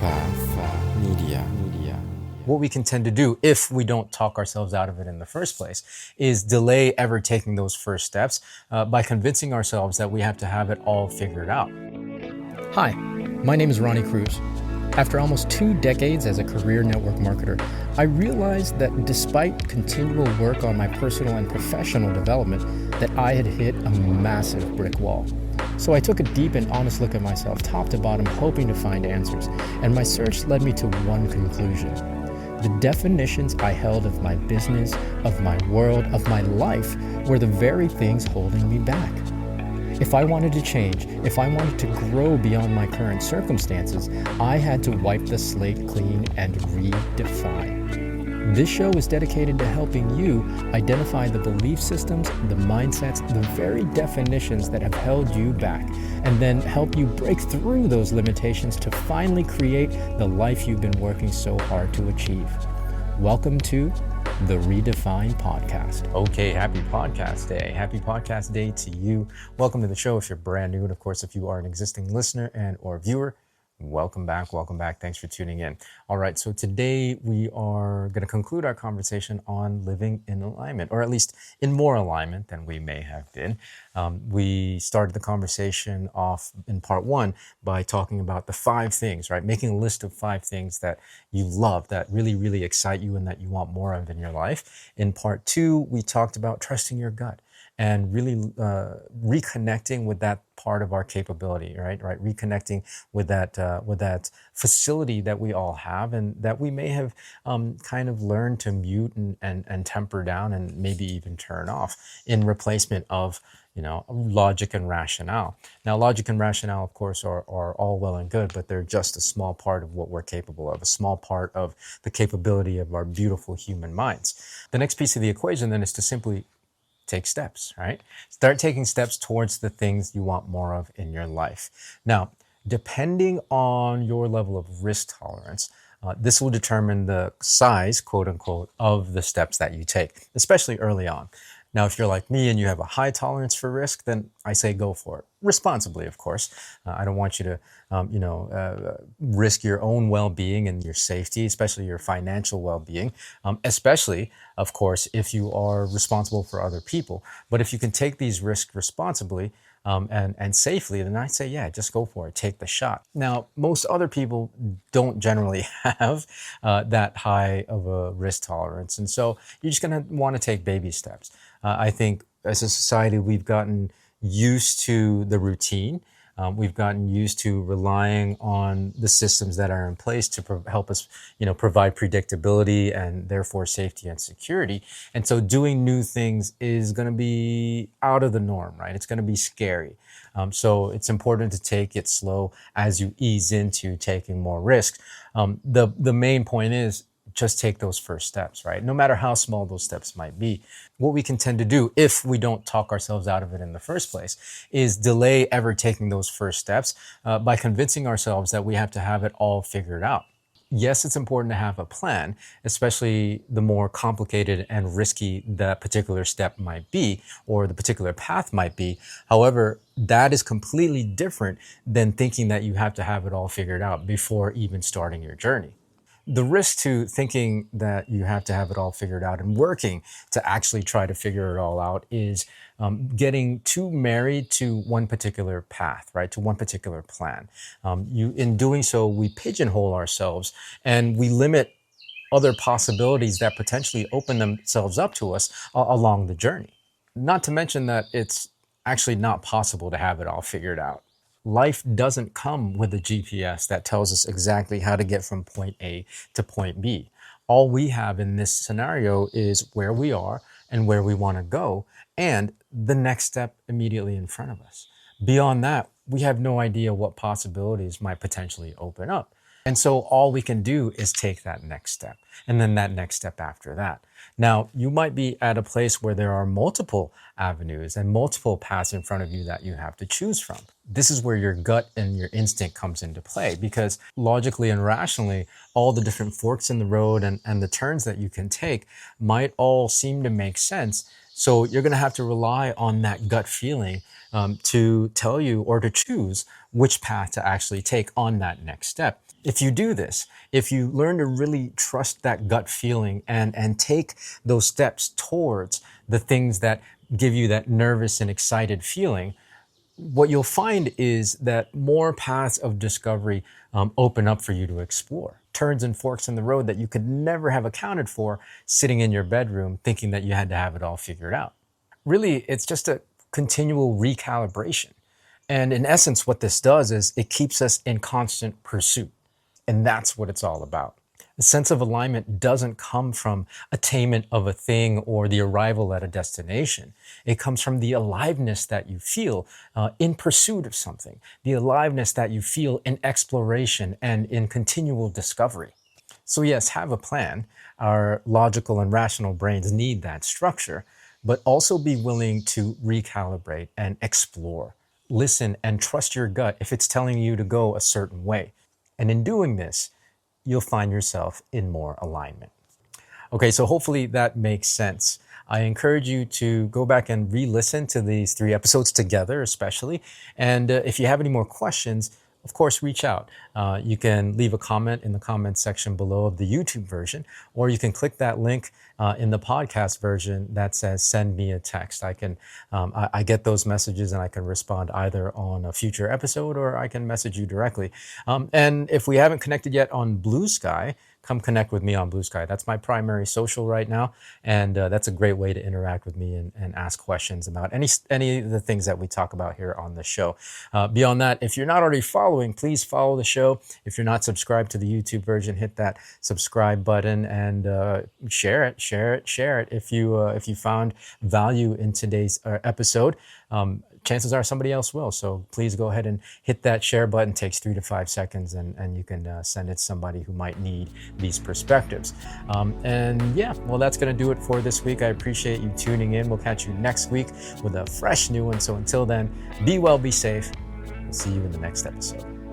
Media. What we can tend to do, if we don't talk ourselves out of it in the first place, is delay ever taking those first steps by convincing ourselves that we have to have it all figured out. Hi, my name is Ronnie Cruz. After almost 2 decades as a career network marketer, I realized that despite continual work on my personal and professional development, that I had hit a massive brick wall. So I took a deep and honest look at myself, top to bottom, hoping to find answers, and my search led me to one conclusion. The definitions I held of my business, of my world, of my life were the very things holding me back. If I wanted to change, if I wanted to grow beyond my current circumstances, I had to wipe the slate clean and redefine. This show is dedicated to helping you identify the belief systems, the mindsets, the very definitions that have held you back, and then help you break through those limitations to finally create the life you've been working so hard to achieve. Welcome to the Redefine Podcast. Okay, happy podcast day. Happy podcast day to you. Welcome to the show if you're brand new. And of course, if you are an existing listener and or viewer, welcome back. Thanks for tuning in. All right, so today we are going to conclude our conversation on living in alignment, or at least in more alignment than we may have been. We started the conversation off in part 1 by talking about the 5 things, right? Making a list of 5 things that you love, that really, really excite you and that you want more of in your life. In part 2, we talked about trusting your gut and really reconnecting with that part of our capability, right? Reconnecting with that facility that we all have and that we may have kind of learned to mute and temper down and maybe even turn off in replacement of, logic and rationale. Now, logic and rationale, of course, are all well and good, but they're just a small part of what we're capable of, a small part of the capability of our beautiful human minds. The next piece of the equation then is to simply take steps, right? Start taking steps towards the things you want more of in your life. Now, depending on your level of risk tolerance, this will determine the size, quote unquote, of the steps that you take, especially early on. Now, if you're like me and you have a high tolerance for risk, then I say go for it. Responsibly, of course. I don't want you to, risk your own well-being and your safety, especially your financial well-being, especially, of course, if you are responsible for other people. But if you can take these risks responsibly and safely, then I say, yeah, just go for it. Take the shot. Now, most other people don't generally have that high of a risk tolerance. And so you're just going to want to take baby steps. I think as a society, we've gotten used to the routine. We've gotten used to relying on the systems that are in place to help us, provide predictability and therefore safety and security. And so doing new things is going to be out of the norm, right? It's going to be scary. So it's important to take it slow as you ease into taking more risks. The main point is, just take those first steps, right? No matter how small those steps might be. What we can tend to do, if we don't talk ourselves out of it in the first place, is delay ever taking those first steps by convincing ourselves that we have to have it all figured out. Yes, it's important to have a plan, especially the more complicated and risky that particular step might be, or the particular path might be. However, that is completely different than thinking that you have to have it all figured out before even starting your journey. The risk to thinking that you have to have it all figured out and working to actually try to figure it all out is getting too married to one particular path, right? To one particular plan. In doing so, we pigeonhole ourselves and we limit other possibilities that potentially open themselves up to us along the journey. Not to mention that it's actually not possible to have it all figured out. Life doesn't come with a GPS that tells us exactly how to get from point A to point B. All we have in this scenario is where we are and where we want to go and the next step immediately in front of us. Beyond that, we have no idea what possibilities might potentially open up. And so all we can do is take that next step and then that next step after that. Now, you might be at a place where there are multiple avenues and multiple paths in front of you that you have to choose from. This is where your gut and your instinct comes into play because logically and rationally, all the different forks in the road and the turns that you can take might all seem to make sense. So you're going to have to rely on that gut feeling to tell you or to choose which path to actually take on that next step. If you do this, if you learn to really trust that gut feeling and take those steps towards the things that give you that nervous and excited feeling, what you'll find is that more paths of discovery open up for you to explore. Turns and forks in the road that you could never have accounted for sitting in your bedroom thinking that you had to have it all figured out. Really, it's just a continual recalibration. And in essence, what this does is it keeps us in constant pursuit. And that's what it's all about. The sense of alignment doesn't come from attainment of a thing or the arrival at a destination. It comes from the aliveness that you feel in pursuit of something, the aliveness that you feel in exploration and in continual discovery. So yes, have a plan. Our logical and rational brains need that structure, but also be willing to recalibrate and explore. Listen and trust your gut if it's telling you to go a certain way. And in doing this, you'll find yourself in more alignment. Okay, so hopefully that makes sense. I encourage you to go back and re-listen to these 3 episodes together, especially. And if you have any more questions, of course, reach out. You can leave a comment in the comment section below of the YouTube version, or you can click that link in the podcast version that says send me a text. I get those messages and I can respond either on a future episode or I can message you directly. And if we haven't connected yet on Blue Sky, come connect with me on Blue Sky. That's my primary social right now, and that's a great way to interact with me and ask questions about any of the things that we talk about here on the show. Beyond that, if you're not already following, please follow the show. If you're not subscribed to the YouTube version, hit that subscribe button and share it. If you found value in today's episode, chances are somebody else will. So please go ahead and hit that share button. It takes 3 to 5 seconds and you can send it to somebody who might need these perspectives. And yeah, well, that's going to do it for this week. I appreciate you tuning in. We'll catch you next week with a fresh new one. So until then, be well, be safe. We'll see you in the next episode.